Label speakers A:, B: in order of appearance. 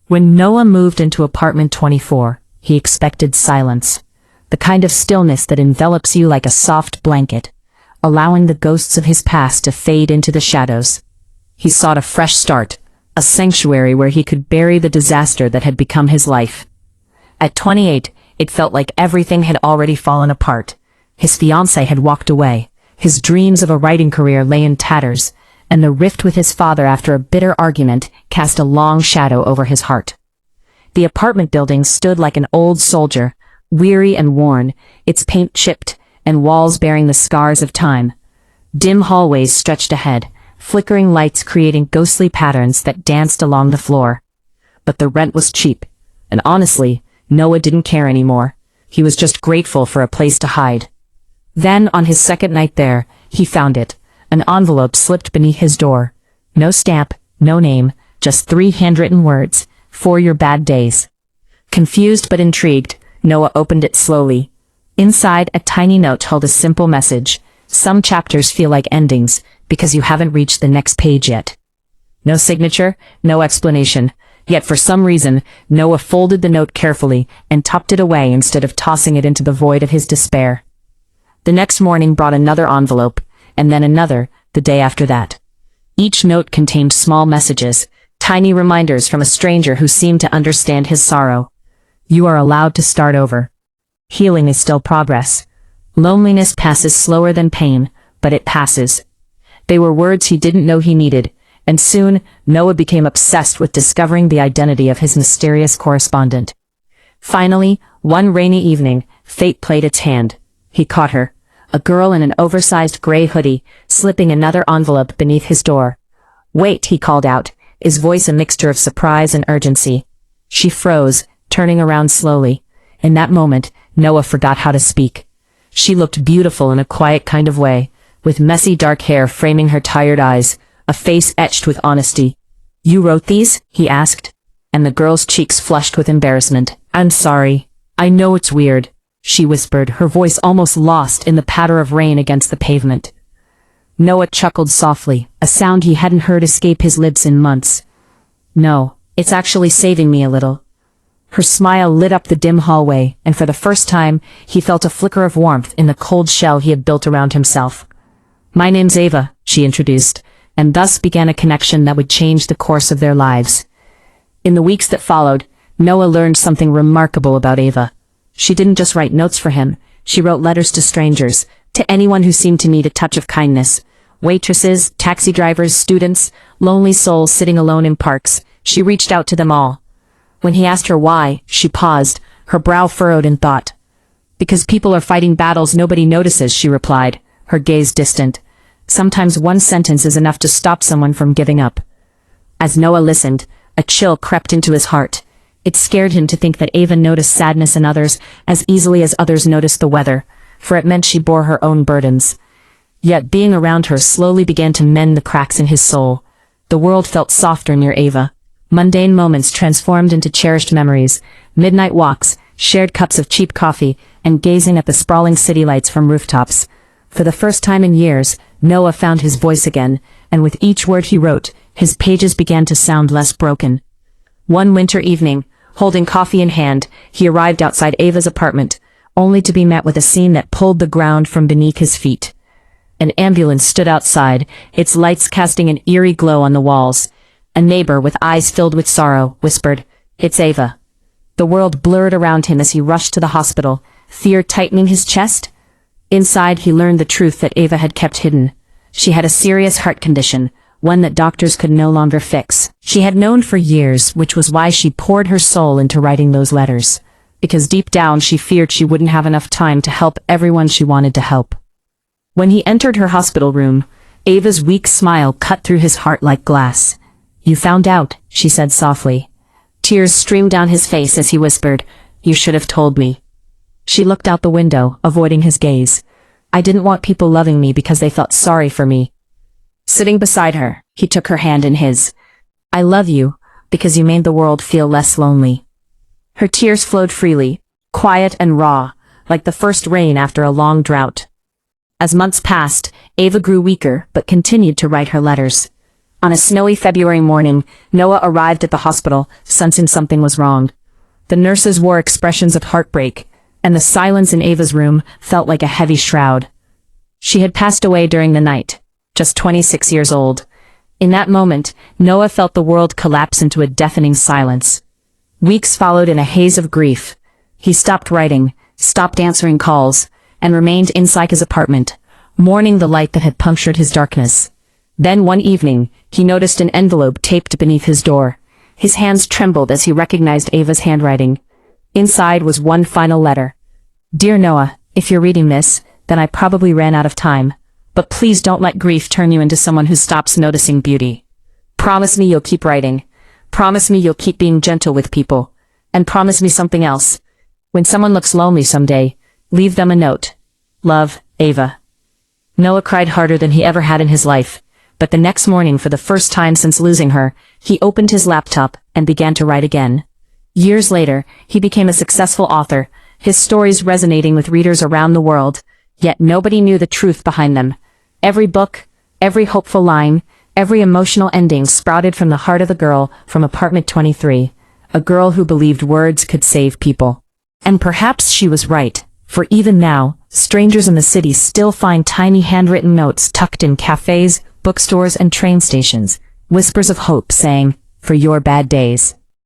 A: When Noah moved into apartment 24, he expected silence. The kind of stillness that envelops you like a soft blanket, allowing the ghosts of his past to fade into the shadows. He sought a fresh start, a sanctuary where he could bury the disaster that had become his life. At 28, it felt like everything had already fallen apart. His fiancée had walked away, his dreams of a writing career lay in tatters, and the rift with his father after a bitter argument cast a long shadow over his heart. The apartment building stood like an old soldier, weary and worn, its paint chipped, and walls bearing the scars of time. Dim hallways stretched ahead, flickering lights creating ghostly patterns that danced along the floor. But the rent was cheap, and honestly, Noah didn't care anymore. He was just grateful for a place to hide. Then, on his second night there, he found it. An envelope slipped beneath his door. No stamp, no name, just 3 handwritten words, "For your bad days." Confused but intrigued, Noah opened it slowly. Inside, a tiny note held a simple message. Some chapters feel like endings, because you haven't reached the next page yet. No signature, no explanation. Yet for some reason, Noah folded the note carefully and tucked it away instead of tossing it into the void of his despair. The next morning brought another envelope, and then another, the day after that. Each note contained small messages, tiny reminders from a stranger who seemed to understand his sorrow. You are allowed to start over. Healing is still progress. Loneliness passes slower than pain, but it passes. They were words he didn't know he needed, and soon, Noah became obsessed with discovering the identity of his mysterious correspondent. Finally, one rainy evening, fate played its hand. He caught her, a girl in an oversized gray hoodie, slipping another envelope beneath his door. "Wait," he called out, his voice a mixture of surprise and urgency. She froze, turning around slowly. In that moment, Noah forgot how to speak. She looked beautiful in a quiet kind of way, with messy dark hair framing her tired eyes, a face etched with honesty. "You wrote these?" he asked, and the girl's cheeks flushed with embarrassment. "I'm sorry. I know it's weird," she whispered, her voice almost lost in the patter of rain against the pavement. Noah chuckled softly, a sound he hadn't heard escape his lips in months. "No, it's actually saving me a little." Her smile lit up the dim hallway, and for the first time, he felt a flicker of warmth in the cold shell he had built around himself. "My name's Ava," she introduced, and thus began a connection that would change the course of their lives. In the weeks that followed, Noah learned something remarkable about Ava. She didn't just write notes for him, she wrote letters to strangers, to anyone who seemed to need a touch of kindness. Waitresses, taxi drivers, students, lonely souls sitting alone in parks, she reached out to them all. When he asked her why, she paused, her brow furrowed in thought. "Because people are fighting battles nobody notices," she replied, her gaze distant. Sometimes one sentence is enough to stop someone from giving up. As Noah listened, a chill crept into his heart. It scared him to think that Ava noticed sadness in others as easily as others noticed the weather, for it meant she bore her own burdens. Yet being around her slowly began to mend the cracks in his soul. The world felt softer near Ava. Mundane moments transformed into cherished memories, midnight walks, shared cups of cheap coffee, and gazing at the sprawling city lights from rooftops. For the first time in years, Noah found his voice again, and with each word he wrote, his pages began to sound less broken. One winter evening, holding coffee in hand, he arrived outside Ava's apartment, only to be met with a scene that pulled the ground from beneath his feet. An ambulance stood outside, its lights casting an eerie glow on the walls. A neighbor with eyes filled with sorrow whispered, "It's Ava." The world blurred around him as he rushed to the hospital, fear tightening his chest. Inside, he learned the truth that Ava had kept hidden. She had a serious heart condition, one that doctors could no longer fix. She had known for years, which was why she poured her soul into writing those letters. Because deep down she feared she wouldn't have enough time to help everyone she wanted to help. When he entered her hospital room, Ava's weak smile cut through his heart like glass. "You found out," she said softly. Tears streamed down his face as he whispered, "You should have told me." She looked out the window, avoiding his gaze. "I didn't want people loving me because they felt sorry for me." Sitting beside her, he took her hand in his. "I love you, because you made the world feel less lonely." Her tears flowed freely, quiet and raw, like the first rain after a long drought. As months passed, Ava grew weaker but continued to write her letters. On a snowy February morning, Noah arrived at the hospital, sensing something was wrong. The nurses wore expressions of heartbreak, and the silence in Ava's room felt like a heavy shroud. She had passed away during the night, just 26 years old. In that moment, Noah felt the world collapse into a deafening silence. Weeks followed in a haze of grief. He stopped writing, stopped answering calls, and remained inside his apartment, mourning the light that had punctured his darkness. Then one evening, he noticed an envelope taped beneath his door. His hands trembled as he recognized Ava's handwriting. Inside was one final letter. Dear Noah, if you're reading this, then I probably ran out of time. But please don't let grief turn you into someone who stops noticing beauty. Promise me you'll keep writing. Promise me you'll keep being gentle with people. And promise me something else. When someone looks lonely someday, leave them a note. Love, Ava. Noah cried harder than he ever had in his life. But the next morning, for the first time since losing her, he opened his laptop and began to write again. Years later, he became a successful author, his stories resonating with readers around the world, yet nobody knew the truth behind them. Every book, every hopeful line, every emotional ending sprouted from the heart of a girl from apartment 23, a girl who believed words could save people. And perhaps she was right, for even now, strangers in the city still find tiny handwritten notes tucked in cafes, bookstores, and train stations, whispers of hope saying, for your bad days.